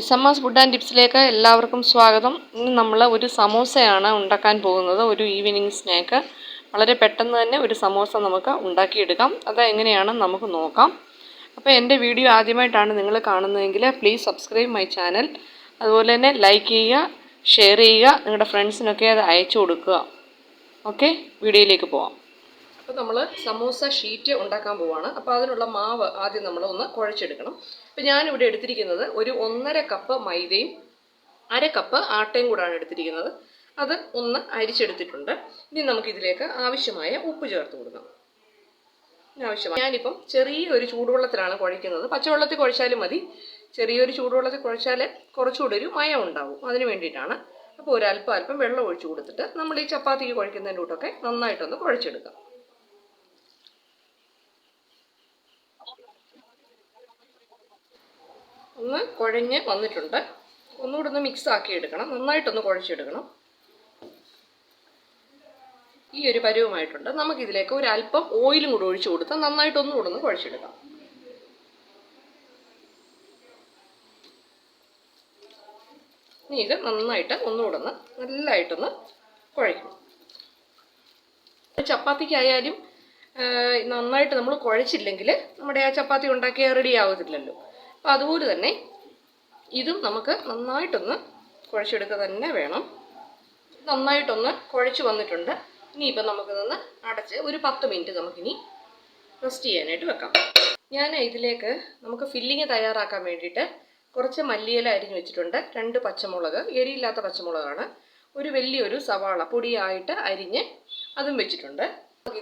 ലിസമ്മാസ് food and ടിപ്സിലേക്ക് എല്ലാവർക്കും സ്വാഗതം. ഇന്ന് നമ്മൾ ഒരു സമോസയാണ് ഉണ്ടാക്കാൻ പോകുന്നത്. ഒരു ഈവനിങ് സ്നാക്ക്. വളരെ പെട്ടെന്ന് തന്നെ ഒരു സമോസ നമുക്ക് ഉണ്ടാക്കിയെടുക്കാം. അത് എങ്ങനെയാണെന്ന് നമുക്ക് നോക്കാം. അപ്പോൾ എൻ്റെ വീഡിയോ ആദ്യമായിട്ടാണ് നിങ്ങൾ കാണുന്നതെങ്കിൽ പ്ലീസ് സബ്സ്ക്രൈബ് മൈ ചാനൽ. അതുപോലെ തന്നെ ലൈക്ക് ചെയ്യുക, ഷെയർ ചെയ്യുക, നിങ്ങളുടെ ഫ്രണ്ട്സിനൊക്കെ അത് അയച്ചു കൊടുക്കുക. ഓക്കെ, വീഡിയോയിലേക്ക് പോവാം. അപ്പോൾ നമ്മൾ സമോസ ഷീറ്റ് ഉണ്ടാക്കാൻ പോവുകയാണ്. അപ്പോൾ അതിനുള്ള മാവ് ആദ്യം നമ്മൾ ഒന്ന് കുഴച്ചെടുക്കണം. അപ്പോൾ ഞാനിവിടെ എടുത്തിരിക്കുന്നത് ഒരു 1.5 കപ്പ് മൈദയും 1/2 കപ്പ് ആട്ടയും കൂടാണ് എടുത്തിരിക്കുന്നത്. അത് ഒന്ന് അരിച്ചെടുത്തിട്ടുണ്ട്. ഇനി നമുക്കിതിലേക്ക് ആവശ്യമായ ഉപ്പ് ചേർത്ത് കൊടുക്കാം. ആവശ്യമായി ഞാനിപ്പം ചെറിയൊരു ചൂടുവെള്ളത്തിലാണ് കുഴയ്ക്കുന്നത്. പച്ചവെള്ളത്തിൽ കുഴച്ചാലും മതി. ചെറിയൊരു ചൂടുവെള്ളത്തിൽ കുഴച്ചാൽ കുറച്ചുകൂടി ഒരു മയം ഉണ്ടാവും. അതിന് വേണ്ടിയിട്ടാണ്. അപ്പോൾ അല്പം വെള്ളം ഒഴിച്ചു കൊടുത്തിട്ട് നമ്മൾ ഈ ചപ്പാത്തിക്ക് കുഴയ്ക്കുന്നതിൻ്റെ കൂട്ടൊക്കെ നന്നായിട്ടൊന്ന് കുഴച്ചെടുക്കാം. ഒന്ന് കുഴഞ്ഞ് വന്നിട്ടുണ്ട്. ഒന്നുകൂടെ ഒന്ന് മിക്സ് ആക്കി എടുക്കണം. നന്നായിട്ടൊന്ന് കുഴച്ചെടുക്കണം. ഈ ഒരു പരുവമായിട്ടുണ്ട്. നമുക്കിതിലേക്ക് ഒരല്പം ഓയിലും കൂടെ ഒഴിച്ചു കൊടുത്താൽ നന്നായിട്ടൊന്നുകൂടെ ഒന്ന് കുഴച്ചെടുക്കാം. ഇനി ഇത് നന്നായിട്ട് ഒന്നുകൂടെ ഒന്ന് നല്ലതായിട്ടൊന്ന് കുഴയ്ക്കണം. ചപ്പാത്തിക്കായാലും നന്നായിട്ട് നമ്മൾ കുഴച്ചില്ലെങ്കിൽ നമ്മുടെ ആ ചപ്പാത്തി ഉണ്ടാക്കിയാൽ റെഡി ആവത്തില്ലല്ലോ. അപ്പോൾ അതുപോലെ തന്നെ ഇതും നമുക്ക് നന്നായിട്ടൊന്ന് കുഴച്ചെടുക്കുക തന്നെ വേണം. നന്നായിട്ടൊന്ന് കുഴച്ച് വന്നിട്ടുണ്ട്. ഇനിയിപ്പോൾ നമുക്കിതൊന്ന് അടച്ച് ഒരു 10 മിനിറ്റ് നമുക്കിനി റെസ്റ്റ് ചെയ്യാനായിട്ട് വെക്കാം. ഞാൻ ഇതിലേക്ക് നമുക്ക് ഫില്ലിങ് തയ്യാറാക്കാൻ വേണ്ടിയിട്ട് കുറച്ച് മല്ലിയില അരിഞ്ഞ് വെച്ചിട്ടുണ്ട്. 2 പച്ചമുളക്, എരിയില്ലാത്ത പച്ചമുളകാണ്. ഒരു വലിയൊരു സവാള പൊടിയായിട്ട് അരിഞ്ഞ് അതും വെച്ചിട്ടുണ്ട്.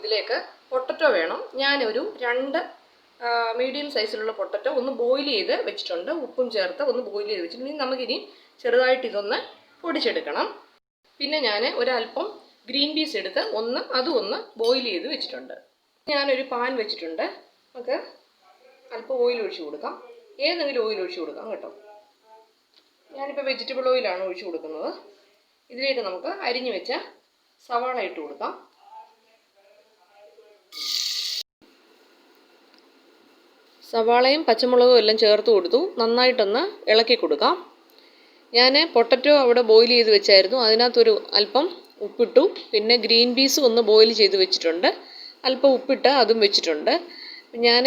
ഇതിലേക്ക് പൊട്ടറ്റോ വേണം. ഞാനൊരു 2 മീഡിയം സൈസിലുള്ള പൊട്ടറ്റോ ഒന്ന് ബോയിൽ ചെയ്ത് വെച്ചിട്ടുണ്ട്. ഉപ്പും ചേർത്ത് ഒന്ന് ബോയിൽ ചെയ്ത് വെച്ചിട്ടുണ്ട്. ഇനി നമുക്കിനി ചെറുതായിട്ട് ഇതൊന്ന് പൊടിച്ചെടുക്കണം. പിന്നെ ഞാൻ ഒരല്പം ഗ്രീൻ പീസ് എടുത്ത് അതും ഒന്ന് ബോയിൽ ചെയ്ത് വെച്ചിട്ടുണ്ട്. ഞാനൊരു പാൻ വെച്ചിട്ടുണ്ട്. നമുക്ക് അല്പം ഓയിൽ ഒഴിച്ചു കൊടുക്കാം. ഏതെങ്കിലും ഓയിൽ ഒഴിച്ചു കൊടുക്കാം കേട്ടോ. ഞാനിപ്പോൾ വെജിറ്റബിൾ ഓയിലാണ് ഒഴിച്ചു കൊടുക്കുന്നത്. ഇതിലേക്ക് നമുക്ക് അരിഞ്ഞു വെച്ച സവാള ഇട്ട് കൊടുക്കാം. സവാളയും പച്ചമുളകും എല്ലാം ചേർത്ത് കൊടുത്തു. നന്നായിട്ടൊന്ന് ഇളക്കി കൊടുക്കാം. ഞാൻ പൊട്ടറ്റോ അവിടെ ബോയിൽ ചെയ്ത് വെച്ചായിരുന്നു. അതിനകത്തൊരു അല്പം ഉപ്പിട്ടു. പിന്നെ ഗ്രീൻ പീസും ഒന്ന് ബോയിൽ ചെയ്ത് വെച്ചിട്ടുണ്ട്. അല്പം ഉപ്പിട്ട് അതും വെച്ചിട്ടുണ്ട്. ഞാൻ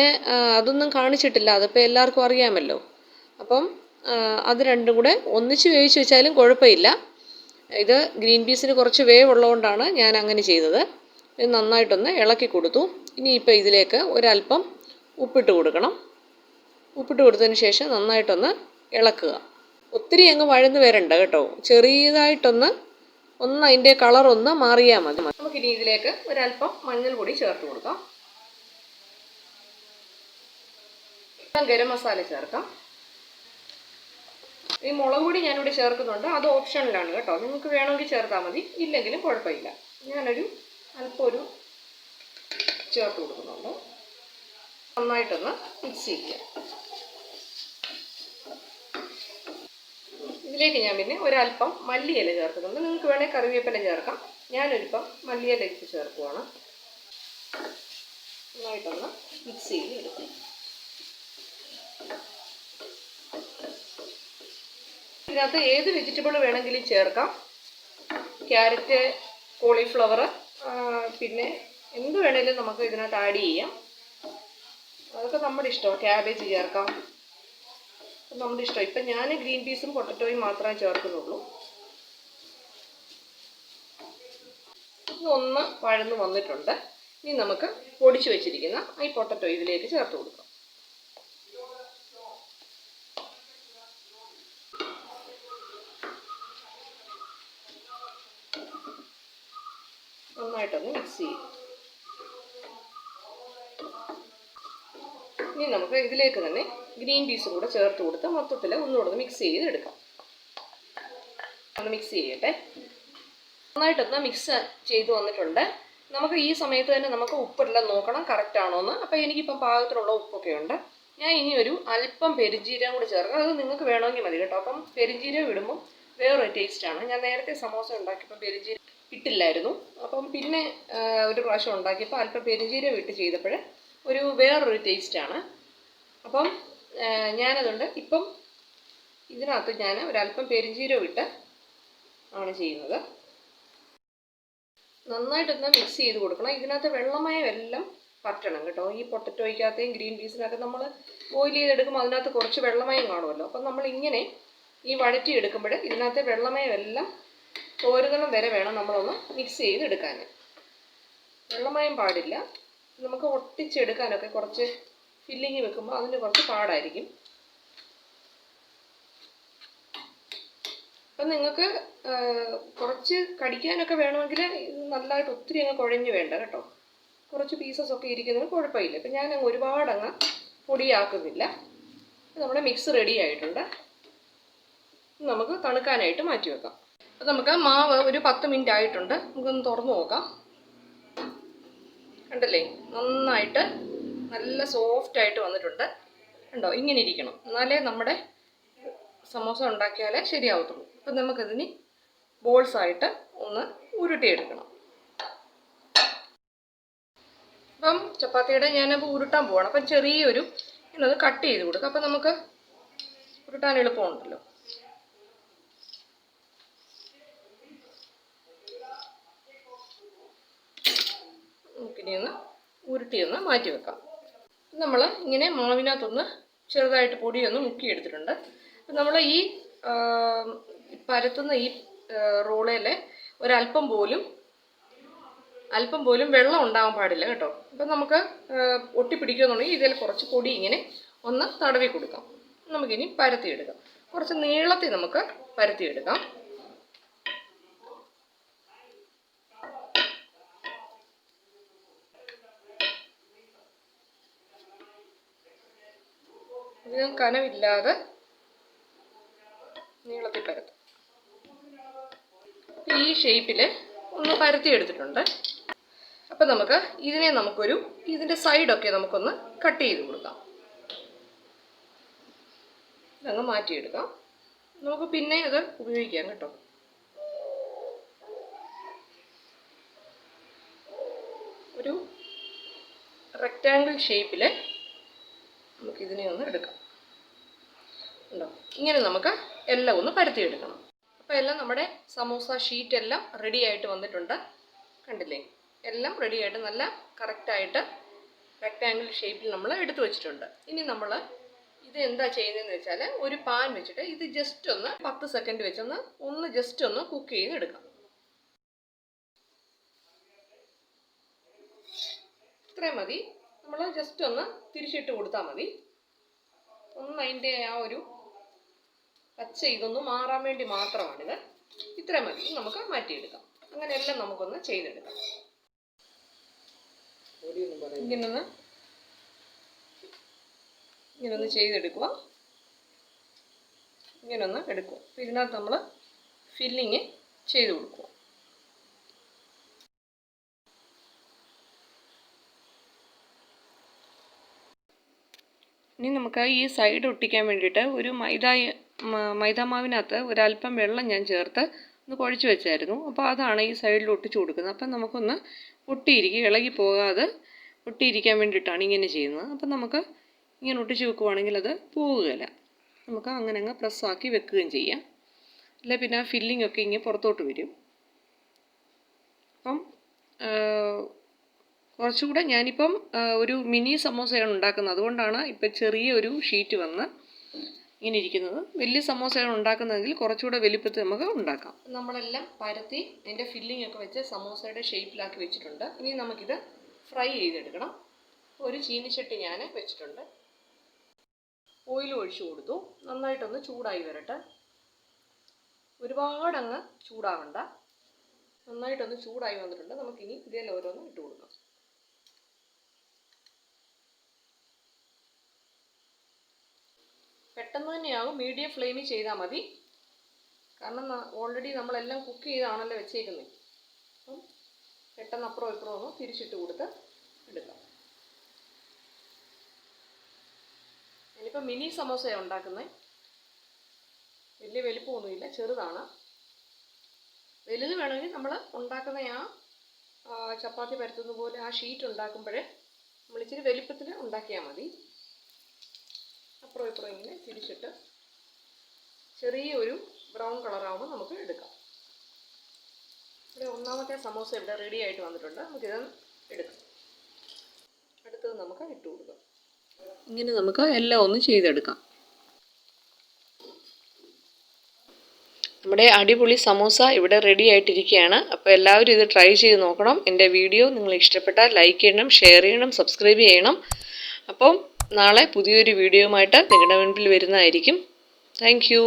അതൊന്നും കാണിച്ചിട്ടില്ല. അതിപ്പോൾ എല്ലാവർക്കും അറിയാമല്ലോ. അപ്പം അത് രണ്ടും കൂടെ ഒന്നിച്ച് വേവിച്ച് വെച്ചാലും കുഴപ്പമില്ല. ഇത് ഗ്രീൻ പീസിന് കുറച്ച് വേവ് ഉള്ളതുകൊണ്ടാണ് ഞാൻ അങ്ങനെ ചെയ്തത്. ഇത് നന്നായിട്ടൊന്ന് ഇളക്കി കൊടുത്തു. ഇനിയിപ്പോൾ ഇതിലേക്ക് ഒരല്പം ഉപ്പിട്ട് കൊടുക്കണം. ഉപ്പിട്ട് കൊടുത്തതിന് ശേഷം നന്നായിട്ടൊന്ന് ഇളക്കുക. ഒത്തിരി അങ്ങ് വഴന്ന് വരണ്ട കേട്ടോ. ചെറിയതായിട്ടൊന്ന് അതിൻ്റെ കളറൊന്ന് മാറിയാൽ മതി. നമുക്കിനി ഇതിലേക്ക് ഒരല്പം മഞ്ഞൾപ്പൊടി ചേർത്ത് കൊടുക്കാം. ഗരം മസാല ചേർക്കാം. ഈ മുളക് പൊടി ഞാനിവിടെ ചേർക്കുന്നുണ്ട്. അത് ഓപ്ഷനിലാണ് കേട്ടോ. നിങ്ങൾക്ക് വേണമെങ്കിൽ ചേർത്താൽ മതി, ഇല്ലെങ്കിലും കുഴപ്പമില്ല. ഞാനൊരു അല്പം ചേർത്ത് കൊടുക്കുന്നുണ്ട്. നന്നായിട്ടൊന്ന് മിക്സ് ചെയ്യുക. ഇതിലേക്ക് ഞാൻ പിന്നെ ഒരല്പം മല്ലിയില ചേർക്കുന്നുണ്ട്. നിങ്ങൾക്ക് വേണേൽ കറിവേപ്പില ചേർക്കാം. ഞാനൊരിപ്പം മല്ലിയില ഇട്ട് ചേർക്കുവാണ്. നന്നായിട്ടൊന്ന് മിക്സ് ചെയ്ത് എടുക്കും. ഇതിനകത്ത് ഏത് വെജിറ്റബിൾ വേണമെങ്കിലും ചേർക്കാം. ക്യാരറ്റ്, കോളിഫ്ലവർ, പിന്നെ എന്ത് വേണേലും നമുക്ക് ഇതിനകത്ത് ആഡ് ചെയ്യാം. അതൊക്കെ നമ്മുടെ ഇഷ്ടമാണ്. ക്യാബേജ് ചേർക്കാം, നമ്മുടെ ഇഷ്ടം. ഇപ്പം ഞാൻ ഗ്രീൻ പീസും പൊട്ടറ്റോയും മാത്രമേ ചേർക്കുന്നുള്ളൂ. ഒന്ന് വഴന്ന് വന്നിട്ടുണ്ട്. ഇനി നമുക്ക് പൊടിച്ചു വെച്ചിരിക്കുന്ന ഈ പൊട്ടറ്റോ ഇതിലേക്ക് ചേർത്ത് കൊടുക്കാം. നന്നായിട്ടൊന്ന് മിക്സ് ചെയ്യും. ഇനി നമുക്ക് ഇതിലേക്ക് തന്നെ ഗ്രീൻ പീസും കൂടെ ചേർത്ത് കൊടുത്ത് മൊത്തത്തിൽ ഒന്നുകൂടെ മിക്സ് ചെയ്ത് എടുക്കാം. ഒന്ന് മിക്സ് ചെയ്യട്ടെ. നന്നായിട്ടൊന്ന് മിക്സ് ചെയ്ത് വന്നിട്ടുണ്ട്. നമുക്ക് ഈ സമയത്ത് തന്നെ നമുക്ക് ഉപ്പെല്ലാം നോക്കണം കറക്റ്റ് ആണോ എന്ന്. അപ്പോൾ എനിക്കിപ്പം പാകത്തിനുള്ള ഉപ്പൊക്കെ ഉണ്ട്. ഞാൻ ഇനി ഒരു അല്പം പെരുംജീരകം കൂടി ചേർക്കാം. അത് നിങ്ങൾക്ക് വേണമെങ്കിൽ മതി കേട്ടോ. അപ്പം പെരുംജീരകം ഇടുമ്പം വേറൊരു ടേസ്റ്റാണ്. ഞാൻ നേരത്തെ സമോസ ഉണ്ടാക്കിയപ്പോൾ പെരുംജീരകം ഇട്ടില്ലായിരുന്നു. അപ്പം പിന്നെ ഒരു പ്രാവശ്യം ഉണ്ടാക്കിയപ്പോൾ അല്പം പെരുംജീരകം ഇട്ട് ചെയ്തപ്പോൾ വേറൊരു ടേസ്റ്റാണ്. അപ്പം ഞാനതുകൊണ്ട് ഇപ്പം ഇതിനകത്ത് ഞാൻ ഒരല്പം പെരിഞ്ജീരകം ഇട്ട് ആണ് ചെയ്യുന്നത്. നന്നായിട്ടൊന്ന് മിക്സ് ചെയ്ത് കൊടുക്കണം. ഇതിനകത്ത് വെള്ളമയം എല്ലാം പറ്റണം കേട്ടോ. ഈ പൊട്ടറ്റോയ്ക്കകത്തെയും ഗ്രീൻ പീസിനകത്ത് നമ്മൾ ബോയിൽ ചെയ്തെടുക്കുമ്പോൾ അതിനകത്ത് കുറച്ച് വെള്ളമയം കാണുമല്ലോ. അപ്പം നമ്മളിങ്ങനെ ഈ വഴറ്റി എടുക്കുമ്പോൾ ഇതിനകത്തെ വെള്ളമയം എല്ലാം തോരുന്നിടം വരെ വേണം നമ്മളൊന്ന് മിക്സ് ചെയ്തെടുക്കാൻ. വെള്ളമയം പാടില്ല. നമുക്ക് ഒട്ടിച്ചെടുക്കാനൊക്കെ കുറച്ച് ഫില്ലിങ് വെക്കുമ്പോൾ അതിന് കുറച്ച് പാടായിരിക്കും. അപ്പം നിങ്ങൾക്ക് കുറച്ച് കടിക്കാനൊക്കെ വേണമെങ്കിൽ ഇത് നല്ലതായിട്ട് ഒത്തിരി അങ്ങ് കുഴഞ്ഞു വേണ്ട കേട്ടോ. കുറച്ച് പീസസൊക്കെ ഇരിക്കുന്നത് കുഴപ്പമില്ല. ഇപ്പം ഞാൻ ഒരുപാടങ്ങ് പൊടിയാക്കുന്നില്ല. നമ്മുടെ മിക്സ് റെഡി ആയിട്ടുണ്ട്. നമുക്ക് തണുക്കാനായിട്ട് മാറ്റി വെക്കാം. അപ്പം നമുക്ക് മാവ് ഒരു 10 മിനിറ്റ് ആയിട്ടുണ്ട്. നമുക്കൊന്ന് തുറന്നു നോക്കാം. കണ്ടല്ലേ, നന്നായിട്ട് നല്ല സോഫ്റ്റായിട്ട് വന്നിട്ടുണ്ട്. കണ്ടോ, ഇങ്ങനെ ഇരിക്കണം. എന്നാലേ നമ്മുടെ സമോസ ഉണ്ടാക്കിയാലേ ശരിയാവത്തുള്ളൂ. അപ്പം നമുക്കിതിന് ബോൾസായിട്ട് ഒന്ന് ഉരുട്ടിയെടുക്കണം. അപ്പം ചപ്പാത്തിയുടെ ഞാനപ്പോൾ ഉരുട്ടാൻ പോവാണ്. അപ്പം ചെറിയൊരു ഇന്നത് കട്ട് ചെയ്ത് കൊടുക്കാം. അപ്പം നമുക്ക് ഉരുട്ടാൻ എളുപ്പമുണ്ടല്ലോ. നമുക്കിനി ഒന്ന് ഉരുട്ടിയൊന്ന് മാറ്റി വെക്കാം. നമ്മൾ ഇങ്ങനെ മാവിനകത്തൊന്ന് ചെറുതായിട്ട് പൊടിയൊന്ന് മുക്കിയെടുത്തിട്ടുണ്ട്. അപ്പം നമ്മൾ ഈ പരത്തുന്ന ഈ റോളയിൽ ഒരല്പം പോലും വെള്ളം ഉണ്ടാവാൻ പാടില്ല കേട്ടോ. അപ്പം നമുക്ക് ഒട്ടിപ്പിടിക്കുമെന്നുണ്ടെങ്കിൽ ഇതിൽ കുറച്ച് പൊടി ഇങ്ങനെ ഒന്ന് തടവി കൊടുക്കാം. നമുക്കിനി പരത്തിയെടുക്കാം. കുറച്ച് നീളത്തിൽ നമുക്ക് പരത്തിയെടുക്കാം. അധികം കനമില്ലാതെ നീളത്തിൽ പരത്തും. ഈ ഷേപ്പിൽ ഒന്ന് പരത്തിയെടുത്തിട്ടുണ്ട്. അപ്പം നമുക്ക് ഇതിൻ്റെ സൈഡൊക്കെ നമുക്കൊന്ന് കട്ട് ചെയ്ത് കൊടുക്കാം. ഇതങ്ങ് മാറ്റിയെടുക്കാം. നമുക്ക് പിന്നെ അത് ഉപയോഗിക്കാം കേട്ടോ. ഒരു റെക്റ്റാങ്കിൾ ഷേപ്പിൽ നമുക്കിതിനെ ഒന്ന് എടുക്കാം. ഉണ്ടോ, ഇങ്ങനെ നമുക്ക് എല്ലാം ഒന്ന് പരത്തിയെടുക്കണം. അപ്പോൾ എല്ലാം നമ്മുടെ സമോസ ഷീറ്റ് എല്ലാം റെഡി ആയിട്ട് വന്നിട്ടുണ്ട്. കണ്ടില്ലേ, എല്ലാം റെഡി ആയിട്ട് നല്ല കറക്റ്റായിട്ട് റെക്റ്റാങ്കിൾ ഷേപ്പിൽ നമ്മൾ എടുത്തു വെച്ചിട്ടുണ്ട്. ഇനി നമ്മൾ ഇത് എന്താ ചെയ്യുന്നതെന്ന് വെച്ചാൽ ഒരു പാൻ വെച്ചിട്ട് ഇത് ജസ്റ്റ് ഒന്ന് 10 സെക്കൻഡ് വെച്ചൊന്ന് ജസ്റ്റ് ഒന്ന് കുക്ക് ചെയ്തെടുക്കാം. ഇത്രയും മതി. നമ്മൾ ജസ്റ്റ് ഒന്ന് തിരിച്ചിട്ട് കൊടുത്താൽ മതി. ഒന്ന് അതിൻ്റെ ആ ഒരു പച്ച ഇതൊന്ന് മാറാൻ വേണ്ടി മാത്രമാണിത്. ഇത്രയും മതി. നമുക്ക് മാറ്റിയെടുക്കാം. അങ്ങനെ എല്ലാം നമുക്കൊന്ന് ചെയ്തെടുക്കാം. ഇങ്ങനൊന്ന് ചെയ്തെടുക്കുക. ഇങ്ങനൊന്ന് എടുക്കുക. അപ്പോൾ ഇതിനകത്ത് നമ്മൾ ഫില്ലിങ് ചെയ്ത് കൊടുക്കുക. ഇനി നമുക്ക് ഈ സൈഡ് ഒട്ടിക്കാൻ വേണ്ടിയിട്ട് ഒരു മൈദാമാവിനകത്ത് ഒരല്പം വെള്ളം ഞാൻ ചേർത്ത് ഒന്ന് കുഴച്ച് വെച്ചായിരുന്നു. അപ്പോൾ അതാണ് ഈ സൈഡിൽ ഒട്ടിച്ചു കൊടുക്കുന്നത്. അപ്പം നമുക്കൊന്ന് ഇളകി പോകാതെ ഒട്ടിയിരിക്കാൻ വേണ്ടിയിട്ടാണ് ഇങ്ങനെ ചെയ്യുന്നത്. അപ്പം നമുക്ക് ഇങ്ങനെ ഒട്ടിച്ച് വെക്കുവാണെങ്കിൽ അത് പോകുകയില്ല. നമുക്ക് അങ്ങനെ അങ്ങ് പ്രസ്സാക്കി വെക്കുകയും ചെയ്യാം. അല്ലെ പിന്നെ ആ ഫില്ലിംഗ് ഒക്കെ ഇങ്ങനെ പുറത്തോട്ട് വരും. അപ്പം കുറച്ചുകൂടെ ഞാനിപ്പം ഒരു മിനി സമോസയാണ് ഉണ്ടാക്കുന്നത്. അതുകൊണ്ടാണ് ഇപ്പം ചെറിയൊരു ഷീറ്റ് വന്ന് ഇങ്ങനെ ഇരിക്കുന്നത്. വലിയ സമോസയാണ് ഉണ്ടാക്കുന്നതെങ്കിൽ കുറച്ചുകൂടെ വലിപ്പത്തിൽ നമുക്ക് ഉണ്ടാക്കാം. നമ്മളെല്ലാം പരത്തി അതിൻ്റെ ഫില്ലിംഗ് ഒക്കെ വെച്ച് സമോസയുടെ ഷേപ്പിലാക്കി വെച്ചിട്ടുണ്ട്. ഇനി നമുക്കിത് ഫ്രൈ ചെയ്തെടുക്കണം. ഒരു ചീനിച്ചട്ടി ഞാൻ വെച്ചിട്ടുണ്ട്. ഓയിൽ ഒഴിച്ചു കൊടുത്തു. നന്നായിട്ടൊന്ന് ചൂടായി വരട്ടെ. ഒരുപാടങ്ങ് ചൂടാവണ്ട. നന്നായിട്ടൊന്ന് ചൂടായി വന്നിട്ടുണ്ട്. നമുക്കിനി ഇതിൽ ഓരോന്ന് ഇട്ട് കൊടുക്കാം. പെട്ടെന്ന് തന്നെയാകും. മീഡിയം ഫ്ലെയിമിൽ ചെയ്താൽ മതി. കാരണം ഓൾറെഡി നമ്മളെല്ലാം കുക്ക് ചെയ്താണല്ലോ വെച്ചേക്കുന്നത്. അപ്പം പെട്ടെന്ന് അപ്പുറം ഇപ്പുറം ഒന്ന് തിരിച്ചിട്ട് കൊടുത്ത് എടുക്കാം. ഇനിയിപ്പോൾ മിനി സമോസയാണ് ഉണ്ടാക്കുന്നത്. വലിയ വലിപ്പമൊന്നുമില്ല, ചെറുതാണ്. വലുത് വേണമെങ്കിൽ നമ്മൾ ഉണ്ടാക്കുന്ന ആ ചപ്പാത്തി പരത്തുന്ന പോലെ ആ ഷീറ്റ് ഉണ്ടാക്കുമ്പോൾ നമ്മൾ ഇച്ചിരി വലിപ്പത്തിൽ ഉണ്ടാക്കിയാൽ മതി. അപ്പുറം ഇപ്പുറം ഇങ്ങനെ തിരിച്ചിട്ട് ചെറിയൊരു ബ്രൗൺ കളറാകുമ്പോൾ നമുക്ക് എടുക്കാം. ഇവിടെ ഒന്നാമത്തെ സമോസ ഇവിടെ റെഡി ആയിട്ട് വന്നിട്ടുണ്ട്. നമുക്കിത് എടുക്കാം. അടുത്തത് നമുക്ക് ഇട്ട് കൊടുക്കാം. ഇങ്ങനെ നമുക്ക് എല്ലാം ഒന്ന് ചെയ്തെടുക്കാം. നമ്മുടെ അടിപൊളി സമോസ ഇവിടെ റെഡി ആയിട്ടിരിക്കുകയാണ്. അപ്പോൾ എല്ലാവരും ഇത് ട്രൈ ചെയ്ത് നോക്കണം. എൻ്റെ വീഡിയോ നിങ്ങൾ ഇഷ്ടപ്പെട്ടാൽ ലൈക്ക് ചെയ്യണം, ഷെയർ ചെയ്യണം, സബ്സ്ക്രൈബ് ചെയ്യണം. അപ്പം നാളെ പുതിയൊരു വീഡിയോയുമായിട്ട് നിങ്ങളുടെ മുൻപിൽ വരുന്നതായിരിക്കും. Thank you.